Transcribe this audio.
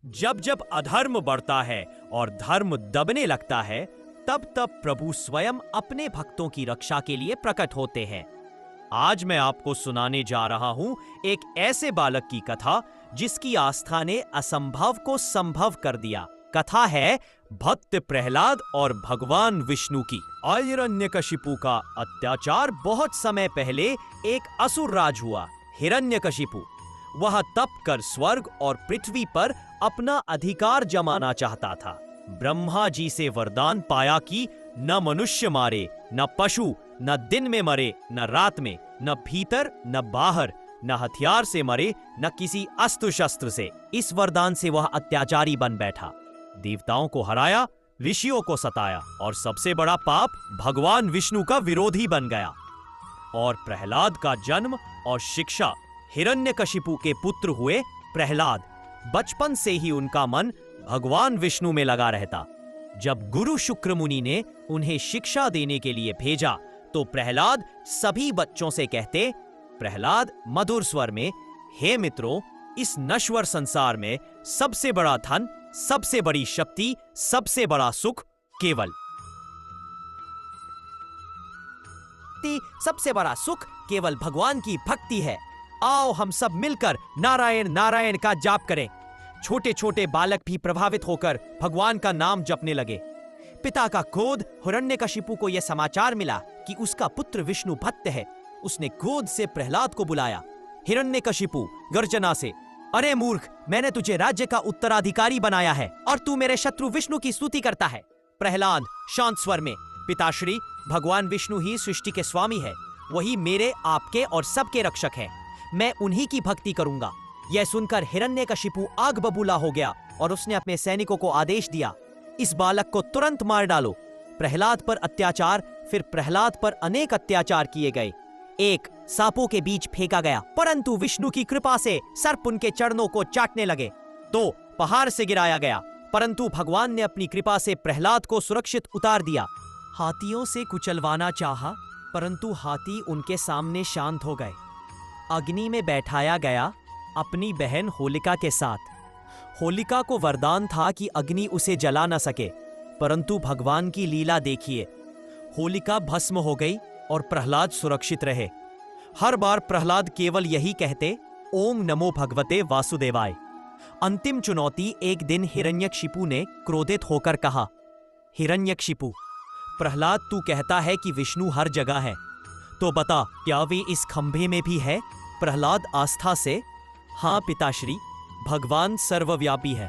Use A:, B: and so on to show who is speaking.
A: जब जब अधर्म बढ़ता है और धर्म दबने लगता है, तब तब प्रभु स्वयं अपने भक्तों की रक्षा के लिए प्रकट होते हैं। आज मैं आपको सुनाने जा रहा हूं एक ऐसे बालक की कथा जिसकी आस्था ने असंभव को संभव कर दिया। कथा है भक्त प्रहलाद और भगवान विष्णु की। हिरण्यकशिपु का अत्याचार बहुत समय पहले एक असुर राज हुआ, हिरण्यकशिपु। वह तप कर स्वर्ग और पृथ्वी पर अपना अधिकार जमाना चाहता था। ब्रह्मा जी से वरदान पाया कि न मनुष्य मारे, न पशु, न दिन में मरे, न रात में, न भीतर न बाहर, न हथियार से मरे, न किसी अस्त्र शस्त्र से। इस वरदान से वह अत्याचारी बन बैठा, देवताओं को हराया, ऋषियों को सताया और सबसे बड़ा पाप भगवान विष्णु का विरोधी बन गया। और प्रहलाद का जन्म और शिक्षा। हिरण्यकशिपु के पुत्र हुए प्रहलाद। बचपन से ही उनका मन भगवान विष्णु में लगा रहता। जब गुरु शुक्र मुनि ने उन्हें शिक्षा देने के लिए भेजा तो प्रहलाद सभी बच्चों से कहते, प्रहलाद मधुर स्वर में, हे मित्रों, इस नश्वर संसार में सबसे बड़ा धन, सबसे बड़ी शक्ति, सबसे बड़ा सुख सबसे बड़ा सुख केवल भगवान की भक्ति है। आओ हम सब मिलकर नारायण नारायण का जाप करें। छोटे छोटे बालक भी प्रभावित होकर भगवान का नाम जपने लगे। पिता का क्रोध हिरण्यकशिपु को यह समाचार मिला कि उसका पुत्र विष्णु भक्त है। उसने क्रोध से प्रहलाद को बुलाया। हिरण्यकशिपु गर्जना से, अरे मूर्ख, मैंने तुझे राज्य का उत्तराधिकारी बनाया है और तू मेरे शत्रु विष्णु की स्तुति करता है। प्रहलाद शांत स्वर में, पिताश्री, भगवान विष्णु ही सृष्टि के स्वामी है। वही मेरे, आपके और सबके रक्षक है। मैं उन्हीं की भक्ति करूंगा। यह सुनकर हिरण्यकशिपु आग बबूला हो गया और उसने अपने सैनिकों को आदेश दिया, इस बालक को तुरंत मार डालो। प्रहलाद पर अत्याचार, फिर प्रहलाद पर अनेक अत्याचार किए गए। एक, सांपों के बीच फेंका गया, परंतु विष्णु की कृपा से सर्प उनके चरणों को चाटने लगे। 2, पहाड़ से गिराया गया, परंतु भगवान ने अपनी कृपा से प्रहलाद को सुरक्षित उतार दिया। हाथियों से कुचलवाना चाहा, परंतु हाथी उनके सामने शांत हो गए। अग्नि में बैठाया गया अपनी बहन होलिका के साथ। होलिका को वरदान था कि अग्नि उसे जला न सके, परंतु भगवान की लीला देखिए, होलिका भस्म हो गई और प्रहलाद सुरक्षित रहे। हर बार प्रहलाद केवल यही कहते, ओम नमो भगवते वासुदेवाय। अंतिम चुनौती एक दिन हिरण्यकशिपु ने क्रोधित होकर कहा, हिरण्यकशिपु, प्रहलाद तू कहता है कि विष्णु हर जगह है, तो बता क्या वे इस खंभे में भी है? प्रहलाद आस्था से, हाँ पिताश्री, भगवान सर्वव्यापी है।